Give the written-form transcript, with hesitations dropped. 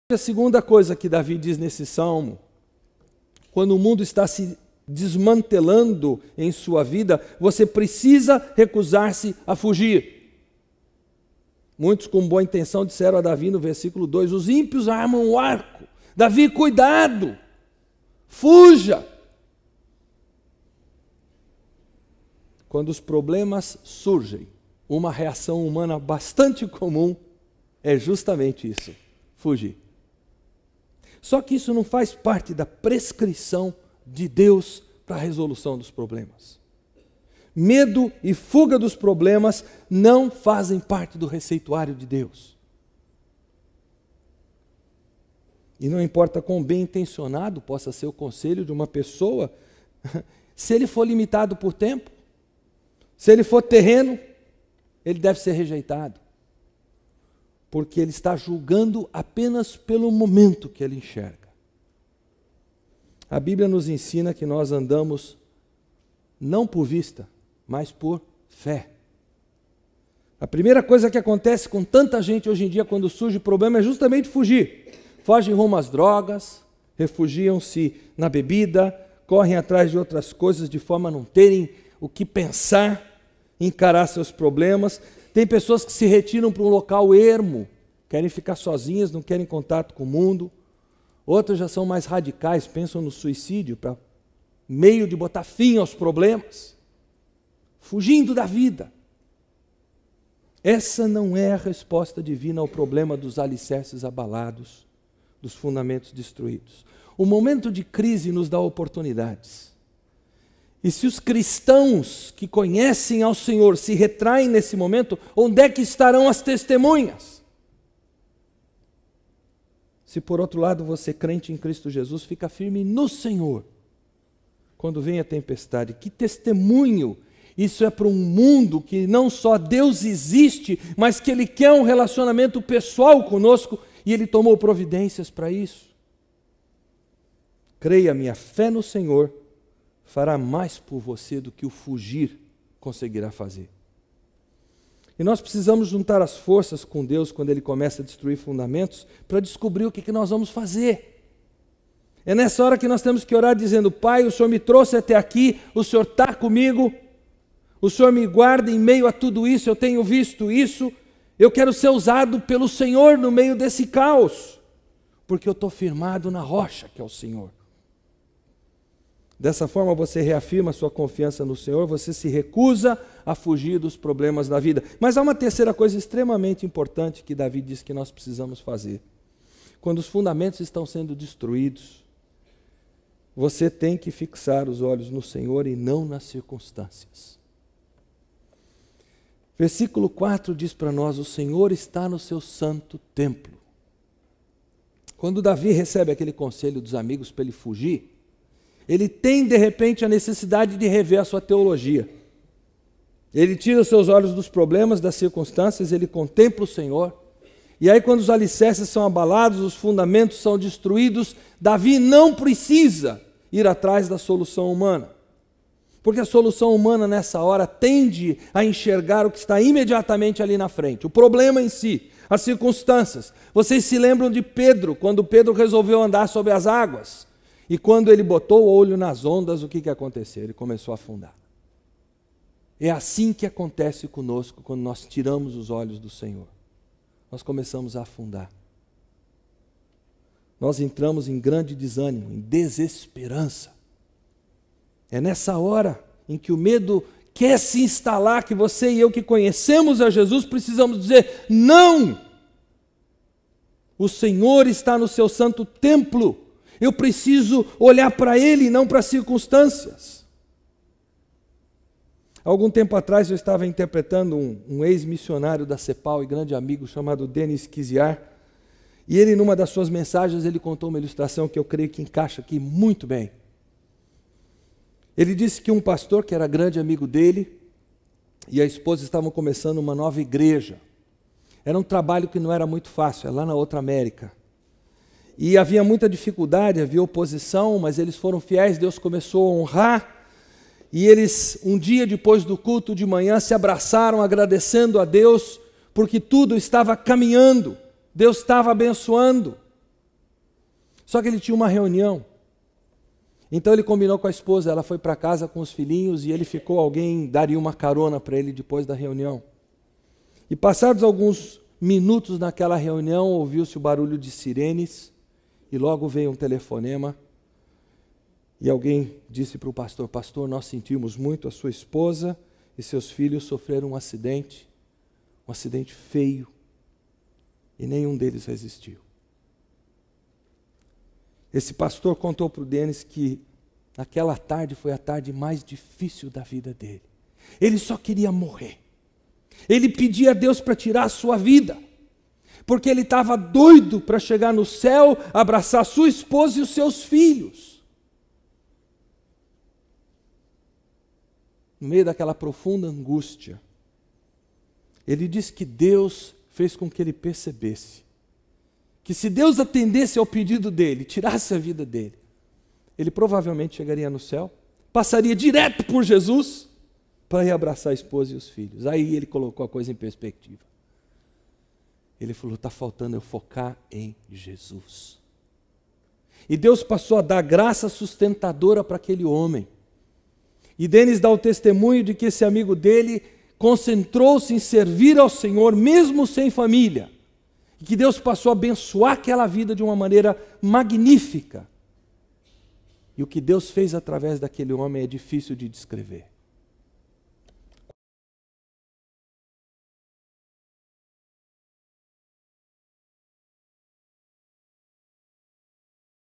A segunda coisa que Davi diz nesse salmo, quando o mundo está se desmantelando em sua vida, você precisa recusar-se a fugir. Muitos com boa intenção disseram a Davi no versículo 2, os ímpios armam o arco. Davi, cuidado, fuja. Quando os problemas surgem, uma reação humana bastante comum é justamente isso, fugir. Só que isso não faz parte da prescrição de Deus para a resolução dos problemas. Medo e fuga dos problemas não fazem parte do receituário de Deus. E não importa quão bem intencionado possa ser o conselho de uma pessoa, se ele for limitado por tempo, se ele for terreno, ele deve ser rejeitado. Porque ele está julgando apenas pelo momento que ele enxerga. A Bíblia nos ensina que nós andamos não por vista, mas por fé. A primeira coisa que acontece com tanta gente hoje em dia quando surge problema é justamente fugir. Fogem rumo às drogas, refugiam-se na bebida, correm atrás de outras coisas de forma a não terem o que pensar, encarar seus problemas. Tem pessoas que se retiram para um local ermo, querem ficar sozinhas, não querem contato com o mundo. Outras já são mais radicais, pensam no suicídio para meio de botar fim aos problemas, fugindo da vida. Essa não é a resposta divina ao problema dos alicerces abalados, dos fundamentos destruídos. O momento de crise nos dá oportunidades. E se os cristãos que conhecem ao Senhor se retraem nesse momento, onde é que estarão as testemunhas? Se por outro lado você, crente em Cristo Jesus, fica firme no Senhor, quando vem a tempestade, que testemunho isso é para um mundo que não só Deus existe, mas que Ele quer um relacionamento pessoal conosco e Ele tomou providências para isso. Creia, minha fé no Senhor fará mais por você do que o fugir conseguirá fazer. E nós precisamos juntar as forças com Deus quando Ele começa a destruir fundamentos para descobrir o que nós vamos fazer. É nessa hora que nós temos que orar dizendo, Pai, o Senhor me trouxe até aqui, o Senhor está comigo, o Senhor me guarda em meio a tudo isso, eu tenho visto isso, eu quero ser usado pelo Senhor no meio desse caos, porque eu estou firmado na rocha que é o Senhor. Dessa forma você reafirma a sua confiança no Senhor, você se recusa a fugir dos problemas da vida. Mas há uma terceira coisa extremamente importante que Davi diz que nós precisamos fazer. Quando os fundamentos estão sendo destruídos, você tem que fixar os olhos no Senhor e não nas circunstâncias. Versículo 4 diz para nós, o Senhor está no seu santo templo. Quando Davi recebe aquele conselho dos amigos para ele fugir, ele tem, de repente, a necessidade de rever a sua teologia. Ele tira os seus olhos dos problemas, das circunstâncias, ele contempla o Senhor. E aí, quando os alicerces são abalados, os fundamentos são destruídos, Davi não precisa ir atrás da solução humana. Porque a solução humana, nessa hora, tende a enxergar o que está imediatamente ali na frente. O problema em si, as circunstâncias. Vocês se lembram de Pedro, quando Pedro resolveu andar sobre as águas? E quando ele botou o olho nas ondas, o que aconteceu? Ele começou a afundar. É assim que acontece conosco quando nós tiramos os olhos do Senhor. Nós começamos a afundar. Nós entramos em grande desânimo, em desesperança. É nessa hora em que o medo quer se instalar, que você e eu que conhecemos a Jesus precisamos dizer, não! O Senhor está no seu santo templo. Eu preciso olhar para Ele e não para as circunstâncias. Algum tempo atrás eu estava interpretando um ex-missionário da CEPAL e grande amigo chamado Denis Kiziar. E ele, numa das suas mensagens, ele contou uma ilustração que eu creio que encaixa aqui muito bem. Ele disse que um pastor, que era grande amigo dele, e a esposa estavam começando uma nova igreja. Era um trabalho que não era muito fácil, é lá na outra América. E havia muita dificuldade, havia oposição, mas eles foram fiéis, Deus começou a honrar. E eles, um dia depois do culto de manhã, se abraçaram agradecendo a Deus, porque tudo estava caminhando, Deus estava abençoando. Só que ele tinha uma reunião. Então ele combinou com a esposa, ela foi para casa com os filhinhos e ele ficou, alguém daria uma carona para ele depois da reunião. E passados alguns minutos naquela reunião, ouviu-se o barulho de sirenes e logo veio um telefonema e alguém disse para o pastor: pastor, nós sentimos muito, a sua esposa e seus filhos sofreram um acidente feio, e nenhum deles resistiu. Esse pastor contou para o Denis que aquela tarde foi a tarde mais difícil da vida dele. Ele só queria morrer. Ele pedia a Deus para tirar a sua vida, porque ele estava doido para chegar no céu, abraçar sua esposa e os seus filhos. No meio daquela profunda angústia, ele disse que Deus fez com que ele percebesse que se Deus atendesse ao pedido dele, tirasse a vida dele, ele provavelmente chegaria no céu, passaria direto por Jesus para ir abraçar a esposa e os filhos. Aí ele colocou a coisa em perspectiva. Ele falou: está faltando eu focar em Jesus. E Deus passou a dar graça sustentadora para aquele homem. E Denis dá o testemunho de que esse amigo dele concentrou-se em servir ao Senhor, mesmo sem família. E que Deus passou a abençoar aquela vida de uma maneira magnífica. E o que Deus fez através daquele homem é difícil de descrever.